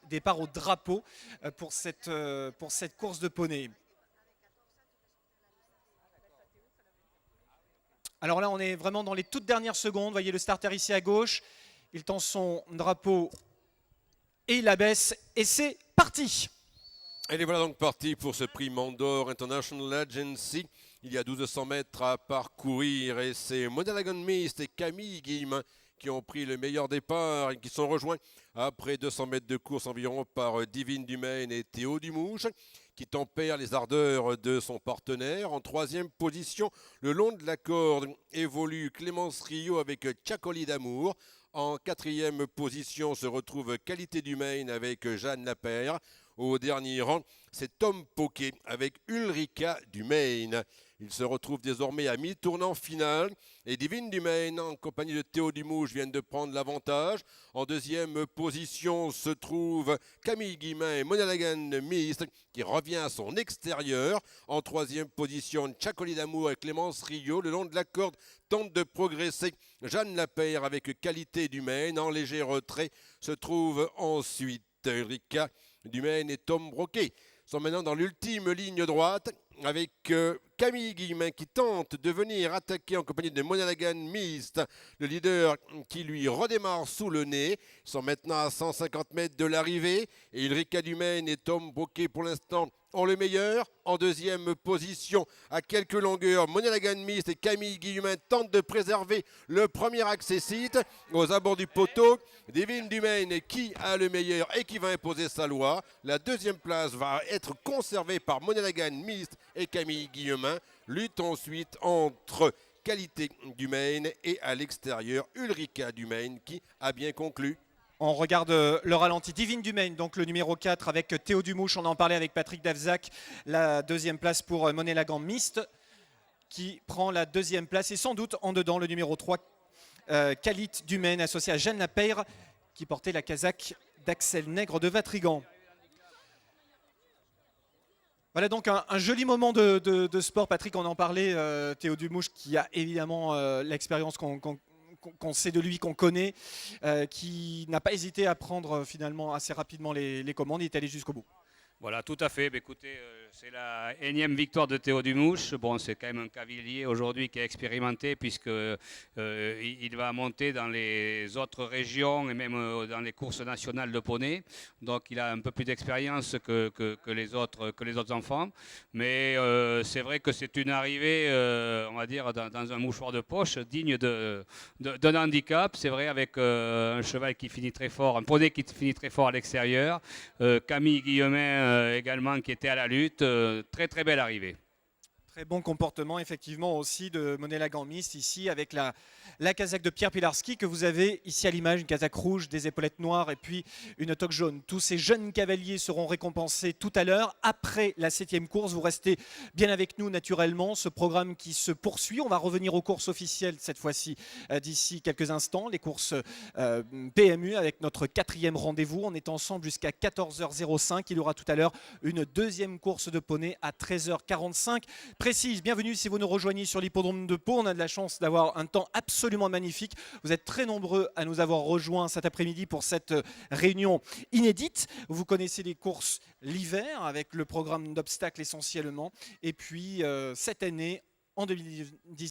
départ au drapeau pour cette course de poney. Alors là, on est vraiment dans les toutes dernières secondes. Vous voyez le starter ici à gauche. Il tend son drapeau et il abaisse. Et c'est parti! Et les voilà donc partis pour ce prix Mandor International Agency. Il y a 1200 mètres à parcourir et c'est Mondragon Mist et Camille Guillemin qui ont pris le meilleur départ et qui sont rejoints après 200 mètres de course environ par Divine Dumaine et Théo Dumouche qui tempère les ardeurs de son partenaire. En troisième position, le long de la corde évolue Clémence Rio avec Tchakoli d'Amour. En quatrième position se retrouve Qualité du Maine avec Jeanne Lapère. Au dernier rang, c'est Tom Poquet avec Ulrika du Maine. Il se retrouve désormais à mi-tournant final et Divine du Maine en compagnie de Théo Dumouche viennent de prendre l'avantage. En deuxième position se trouve Camille Guillemin et Mondragon Mist qui revient à son extérieur. En troisième position, Tchakoli d'Amour et Clémence Rio. Le long de la corde tente de progresser Jeanne Lapère avec Qualité du Maine. En léger retrait se trouve ensuite Ulrika du Maine et Tom Broquet sont maintenant dans l'ultime ligne droite avec Camille Guillemin qui tente de venir attaquer en compagnie de Mondragon Mist, le leader qui lui redémarre sous le nez. Ils sont maintenant à 150 mètres de l'arrivée et Ulrika du Maine et Tom Broquet pour l'instant ont le meilleur. En deuxième position, à quelques longueurs, Mondragon Mist et Camille Guillemin tentent de préserver le premier accessite aux abords du poteau. Divine du Maine qui a le meilleur et qui va imposer sa loi. La deuxième place va être conservée par Mondragon Mist et Camille Guillemin. Lutte ensuite entre Qualité du Maine et à l'extérieur Ulrika du Maine qui a bien conclu. On regarde le ralenti. Divine du Maine, donc le numéro 4 avec Théo Dumouche. On en parlait avec Patrick Davzac. La deuxième place pour Mondragon Mist qui prend la deuxième place. Et sans doute en dedans le numéro 3, Qualité du Maine associé à Jeanne Lapeyre qui portait la casaque d'Axel Nègre de Vatrigan. Voilà donc un joli moment de sport. Patrick, on en parlait. Théo Dumouche qui a évidemment l'expérience qu'on sait de lui, qu'on connaît, qui n'a pas hésité à prendre finalement assez rapidement les commandes. Il est allé jusqu'au bout. Voilà, tout à fait. Écoutez, c'est la énième victoire de Théo Dumouche. Bon, c'est quand même un cavalier aujourd'hui qui est expérimenté puisque il va monter dans les autres régions et même dans les courses nationales de poney. Donc, il a un peu plus d'expérience que les autres enfants. Mais c'est vrai que c'est une arrivée, on va dire, dans un mouchoir de poche digne d'un handicap. C'est vrai, avec un cheval qui finit très fort, un poney qui finit très fort à l'extérieur. Camille Guillemin également qui était à la lutte. Très très belle arrivée. Très bon comportement effectivement aussi de Mondragon Mist ici avec la casaque de Pierre Pilarski que vous avez ici à l'image, une casaque rouge, des épaulettes noires et puis une toque jaune. Tous ces jeunes cavaliers seront récompensés tout à l'heure après la 7e course. Vous restez bien avec nous naturellement, ce programme qui se poursuit. On va revenir aux courses officielles cette fois-ci d'ici quelques instants, les courses PMU avec notre 4e rendez-vous. On est ensemble jusqu'à 14h05. Il y aura tout à l'heure une deuxième course de poney à 13h45. Précise, bienvenue si vous nous rejoignez sur l'hippodrome de Pau. On a de la chance d'avoir un temps absolument magnifique. Vous êtes très nombreux à nous avoir rejoints cet après-midi pour cette réunion inédite. Vous connaissez les courses l'hiver avec le programme d'obstacles essentiellement. Et puis cette année, en 2010,